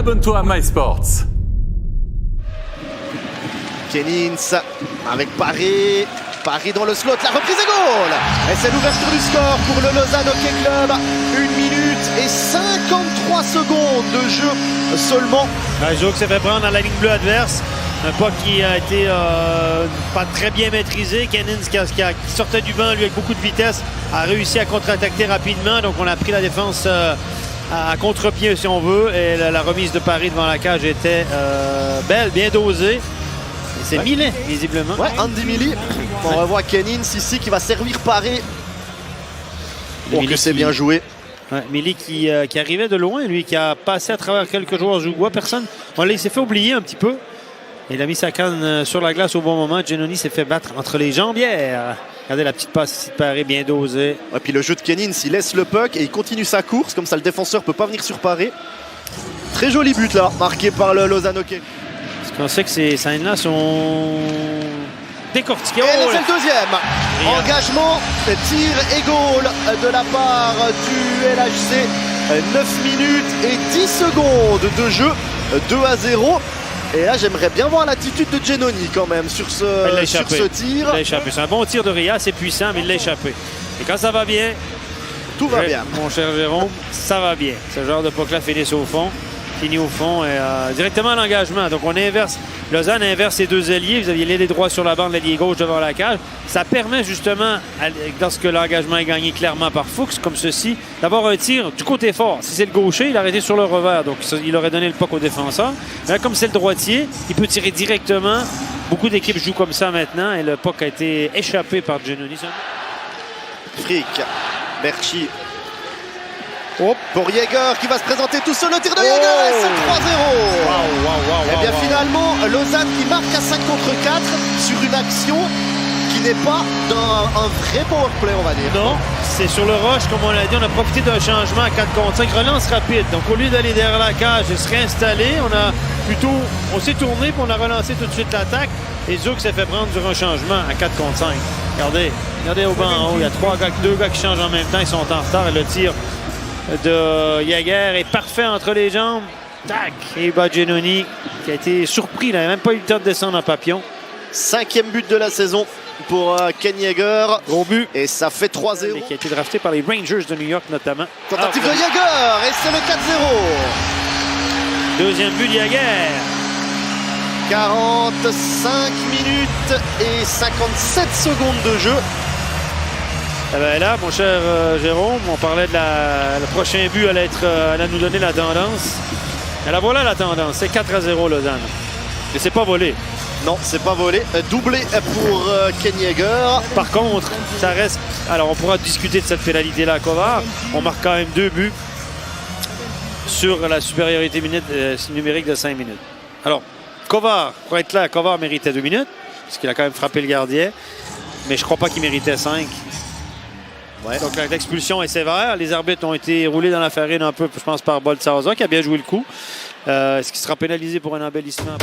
abonne-toi à MySports. Kenins avec Paris. Paris dans le slot, la reprise est goal. Et c'est l'ouverture du score pour le Lausanne Hockey Club. 1 minute et 53 secondes de jeu seulement. Un jour qui s'est fait prendre dans la ligne bleue adverse. Un puck qui a été pas très bien maîtrisé. Kenins qui sortait du banc, lui, avec beaucoup de vitesse, a réussi à contre-attaquer rapidement. Donc on a pris la défense à contre-pied, si on veut. Et la remise de Paris devant la cage était belle, bien dosée. C'est Millet, visiblement. Ouais, Andy Millet. On revoit Kenins ici qui va servir Paris. Pour que c'est bien joué. Ouais, Millet qui arrivait de loin, lui, qui a passé à travers quelques joueurs jougois. Personne. Il s'est fait oublier un petit peu. Il a mis sa canne sur la glace au bon moment. Giannoni s'est fait battre entre les jambières. Regardez la petite passe ici de Paris, bien dosée. Et puis le jeu de Kenins, il laisse le puck et il continue sa course. Comme ça, le défenseur ne peut pas venir sur Paris. Très joli but là, marqué par le Lausanne Hockey. Parce qu'on sait que ces scènes-là sont décortiquées. Et c'est le deuxième. Engagement, tir et goal de la part du LHC. 9 minutes et 10 secondes de jeu. 2-0. Et là, j'aimerais bien voir l'attitude de Giannoni quand même sur ce tir. Il l'a échappé. C'est un bon tir de Ria, c'est puissant, mais il l'a échappé. Et quand ça va bien, tout va bien. Mon cher Jérôme, ça va bien. Ce genre de puck-là finit au fond et directement à l'engagement. Donc on inverse. Lausanne inverse ses deux ailiers. Vous aviez l'ailier droit sur la bande, l'ailier gauche devant la cage. Ça permet justement, lorsque l'engagement est gagné clairement par Fuchs, comme ceci, d'avoir un tir du côté fort. Si c'est le gaucher, il a arrêté sur le revers. Donc il aurait donné le puck au défenseur. Mais là, comme c'est le droitier, il peut tirer directement. Beaucoup d'équipes jouent comme ça maintenant. Et le puck a été échappé par Giannoni. Frick, Berchi. Pour Jäger qui va se présenter tout seul, le tir de Jäger et c'est 3-0. Et bien finalement, Lausanne qui marque à 5 contre 4 sur une action qui n'est pas un vrai powerplay, on va dire. Non, c'est sur le rush, comme on l'a dit, on a profité d'un changement à 4 contre 5, relance rapide. Donc au lieu d'aller derrière la cage et se réinstaller, on s'est tourné et on a relancé tout de suite l'attaque. Et Zouk s'est fait prendre sur un changement à 4 contre 5. Regardez au banc en haut, il y a deux gars qui changent en même temps, ils sont en retard et le tir de Jäger est parfait entre les jambes. Tac! Et Giannoni qui a été surpris, il n'avait même pas eu le temps de descendre en papillon. 5e but de la saison pour Ken Jäger. Gros but. Et ça fait 3-0. Qui a été drafté par les Rangers de New York notamment. Tentative de Jäger et c'est le 4-0. Deuxième but de Jäger. 45 minutes et 57 secondes de jeu. Eh bien là, mon cher Jérôme, on parlait de le prochain but allait nous donner la tendance. Et là, voilà la tendance. C'est 4-0 Lausanne. Et c'est pas volé. Non, c'est pas volé. Doublé pour Ken Jäger. Par contre, ça reste... Alors, on pourra discuter de cette pénalité-là à Kovar. On marque quand même 2 buts sur la supériorité numérique de 5 minutes. Alors, Kovar, pour être clair, Kovar méritait 2 minutes, parce qu'il a quand même frappé le gardien. Mais je crois pas qu'il méritait 5. Ouais. Donc l'expulsion est sévère. Les arbitres ont été roulés dans la farine un peu, je pense, par Boltzhauser, qui a bien joué le coup. Est-ce qu'il sera pénalisé pour un embellissement?